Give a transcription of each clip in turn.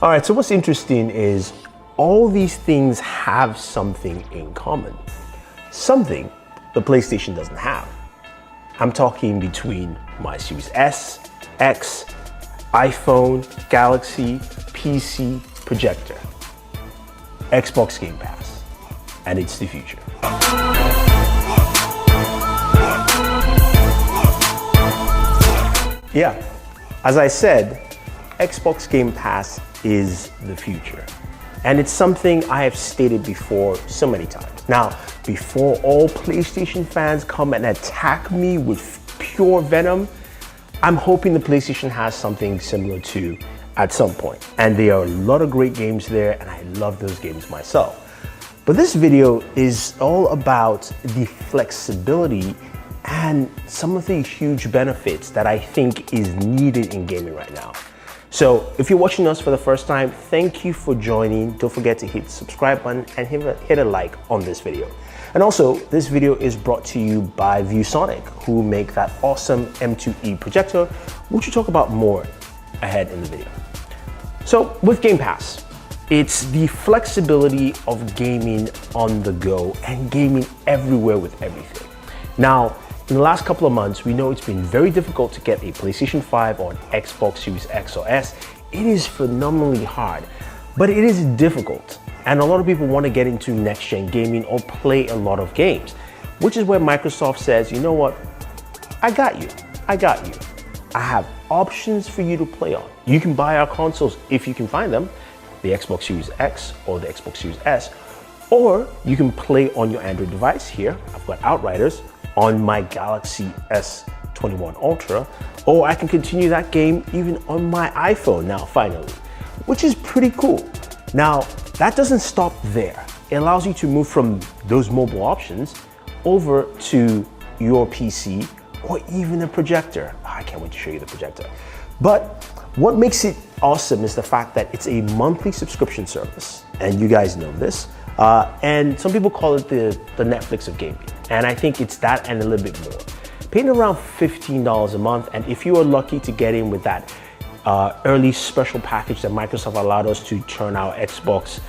All right, so what's interesting is all these things have something in common. Something the PlayStation doesn't have. I'm talking between my Series S, X, iPhone, Galaxy, PC, projector, Xbox Game Pass, and it's the future. Yeah, as I said, Xbox Game Pass is the future. And it's something I have stated before so many times. Now, before all PlayStation fans come and attack me with pure venom, I'm hoping the PlayStation has something similar to at some point. And there are a lot of great games there, and I love those games myself. But this video is all about the flexibility and some of the huge benefits that I think is needed in gaming right now. So if you're watching us for the first time, thank you for joining. Don't forget to hit the subscribe button and hit a like on this video. And also, this video is brought to you by ViewSonic, who make that awesome M2E projector, which we'll talk about more ahead in the video. So with Game Pass, it's the flexibility of gaming on the go and gaming everywhere with everything. Now, in the last couple of months, we know it's been very difficult to get a PlayStation 5 or an Xbox Series X or S. It is phenomenally hard, but it is difficult. And a lot of people want to get into next-gen gaming or play a lot of games, which is where Microsoft says, you know what, I got you. I have options for you to play on. You can buy our consoles if you can find them, the Xbox Series X or the Xbox Series S, or you can play on your Android device here. I've got Outriders on my Galaxy S21 Ultra, or I can continue that game even on my iPhone now, finally, which is pretty cool. Now, that doesn't stop there. It allows you to move from those mobile options over to your PC or even a projector. I can't wait to show you the projector. But what makes it awesome is the fact that it's a monthly subscription service, and you guys know this. And some people call it the Netflix of gaming. And I think it's that and a little bit more. Paying around $15 a month, and if you are lucky to get in with that early special package that Microsoft allowed us to turn our Xbox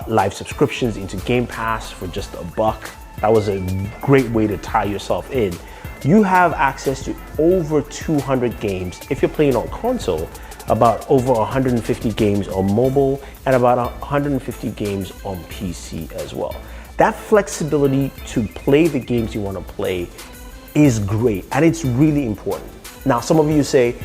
Live subscriptions into Game Pass for just $1, that was a great way to tie yourself in. You have access to over 200 games if you're playing on console, about over 150 games on mobile, and about 150 games on PC as well. That flexibility to play the games you want to play is great, and it's really important. Now, some of you say,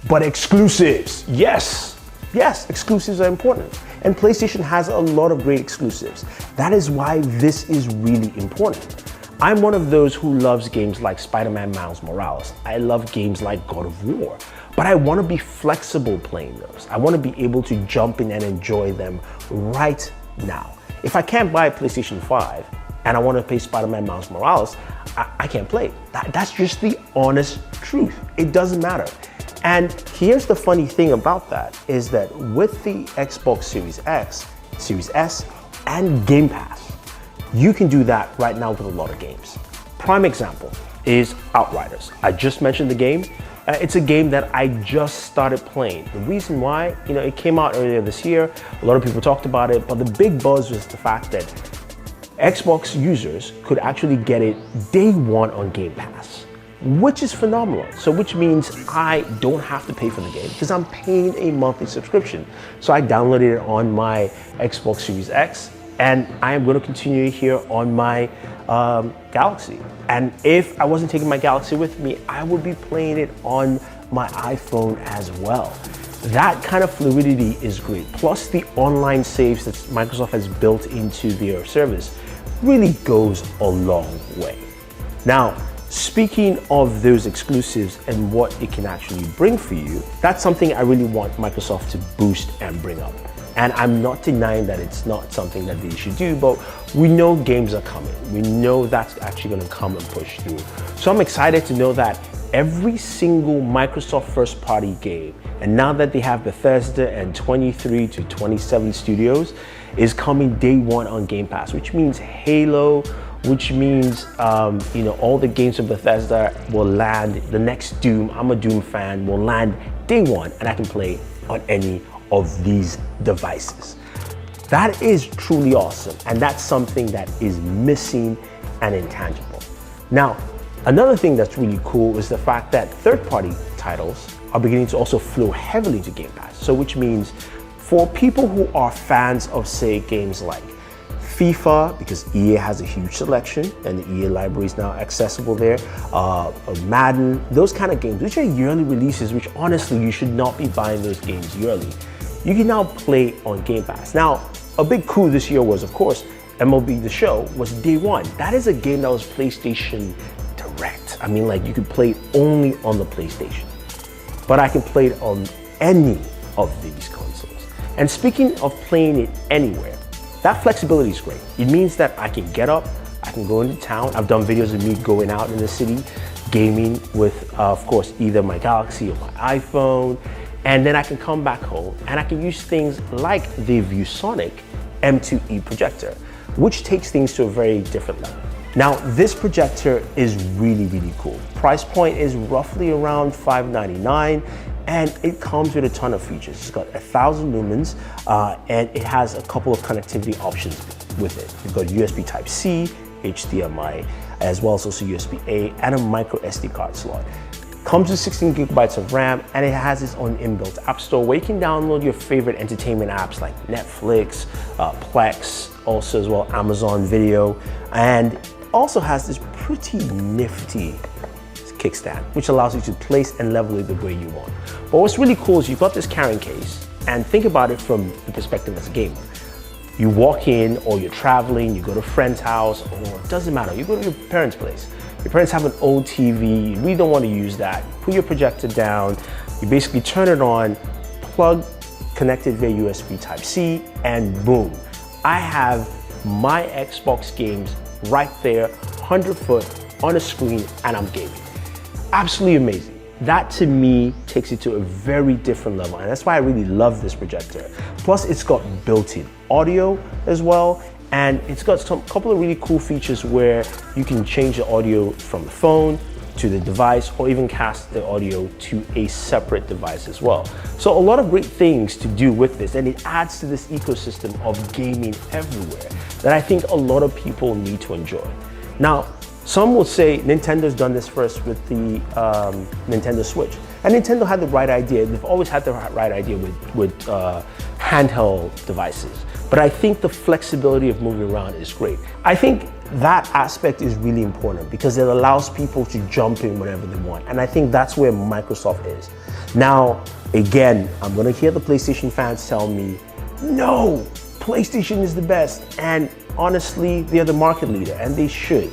but exclusives. Yes, exclusives are important. And PlayStation has a lot of great exclusives. That is why this is really important. I'm one of those who loves games like Spider-Man Miles Morales. I love games like God of War, but I want to be flexible playing those. I want to be able to jump in and enjoy them right now. If I can't buy a PlayStation 5 and I want to play Spider-Man Miles Morales, I can't play. That's just the honest truth. It doesn't matter. And here's the funny thing about that is that with the Xbox Series X, Series S, and Game Pass, you can do that right now with a lot of games. Prime example is Outriders. I just mentioned the game. It's a game that I just started playing. The reason why, it came out earlier this year. A lot of people talked about it, but the big buzz was the fact that Xbox users could actually get it day one on Game Pass, which is phenomenal. So which means I don't have to pay for the game because I'm paying a monthly subscription. So I downloaded it on my Xbox Series X, and I am going to continue it here on my Galaxy. And if I wasn't taking my Galaxy with me, I would be playing it on my iPhone as well. That kind of fluidity is great. Plus the online saves that Microsoft has built into their service really goes a long way. Now, speaking of those exclusives and what it can actually bring for you, that's something I really want Microsoft to boost and bring up. And I'm not denying that it's not something that they should do, but we know games are coming. We know that's actually gonna come and push through. So I'm excited to know that every single Microsoft first party game, and now that they have Bethesda and 23 to 27 studios, is coming day one on Game Pass, which means Halo, which means all the games from Bethesda will land. The next Doom, I'm a Doom fan, will land day one, and I can play on any of these devices. That is truly awesome, and that's something that is missing and intangible. Now, another thing that's really cool is the fact that third-party titles are beginning to also flow heavily into Game Pass. So which means for people who are fans of, say, games like FIFA, because EA has a huge selection and the EA library is now accessible there, Madden, those kind of games, which are yearly releases, which honestly, you should not be buying those games yearly. You can now play on Game Pass. Now, a big coup this year was, of course, MLB The Show was day one. That is a game that was PlayStation Direct. I mean, like, you could play it only on the PlayStation, but I can play it on any of these consoles. And speaking of playing it anywhere, that flexibility is great. It means that I can get up, I can go into town. I've done videos of me going out in the city, gaming with, of course, either my Galaxy or my iPhone, and then I can come back home and I can use things like the ViewSonic M2E projector, which takes things to a very different level. Now, this projector is really, really cool. Price point is roughly around $599, and it comes with a ton of features. It's got 1,000 lumens, and it has a couple of connectivity options with it. You've got USB Type-C, HDMI, as well as also USB-A, and a micro SD card slot. Comes with 16 gigabytes of RAM, and it has its own inbuilt app store where you can download your favorite entertainment apps like Netflix, Plex, also as well Amazon Video, and also has this pretty nifty kickstand, which allows you to place and level it the way you want. But what's really cool is you've got this carrying case, and think about it from the perspective as a gamer. You walk in, or you're traveling, you go to a friend's house, or it doesn't matter, you go to your parents' place. Your parents have an old TV, you really don't want to use that. Put your projector down, you basically turn it on, plug, connected via USB Type-C, and boom. I have my Xbox games right there, 100 foot on a screen, and I'm gaming. Absolutely amazing. That to me takes it to a very different level, and that's why I really love this projector. Plus, it's got built-in audio as well, and it's got a couple of really cool features where you can change the audio from the phone to the device, or even cast the audio to a separate device as well. So a lot of great things to do with this, and it adds to this ecosystem of gaming everywhere that I think a lot of people need to enjoy. Now, some will say Nintendo's done this first with the Nintendo Switch. And Nintendo had the right idea. They've always had the right idea with handheld devices. But I think the flexibility of moving around is great. I think that aspect is really important because it allows people to jump in whenever they want. And I think that's where Microsoft is. Now, again, I'm gonna hear the PlayStation fans tell me, no, PlayStation is the best. And honestly, they're the market leader, and they should.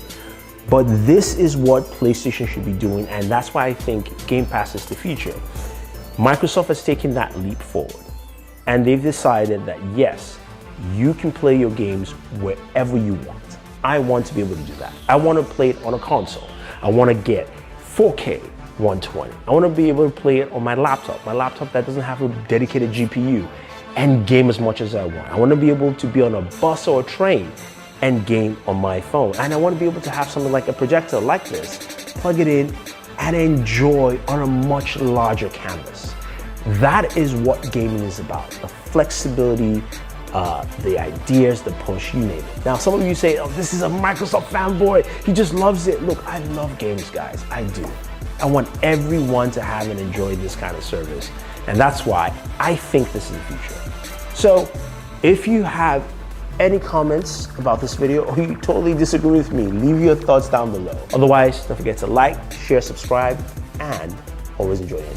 But this is what PlayStation should be doing, and that's why I think Game Pass is the future. Microsoft has taken that leap forward, and they've decided that yes, you can play your games wherever you want. I want to be able to do that. I want to play it on a console. I want to get 4K 120. I want to be able to play it on my laptop that doesn't have a dedicated GPU, and game as much as I want. I want to be able to be on a bus or a train and game on my phone. And I want to be able to have something like a projector like this, plug it in, and enjoy on a much larger canvas. That is what gaming is about, the flexibility, the ideas, the push, you name it. Now, some of you say, oh, this is a Microsoft fanboy, he just loves it. Look, I love games, guys, I do. I want everyone to have and enjoy this kind of service. And that's why I think this is the future. So, if you have any comments about this video, or you totally disagree with me, leave your thoughts down below. Otherwise, don't forget to like, share, subscribe, and always enjoy it.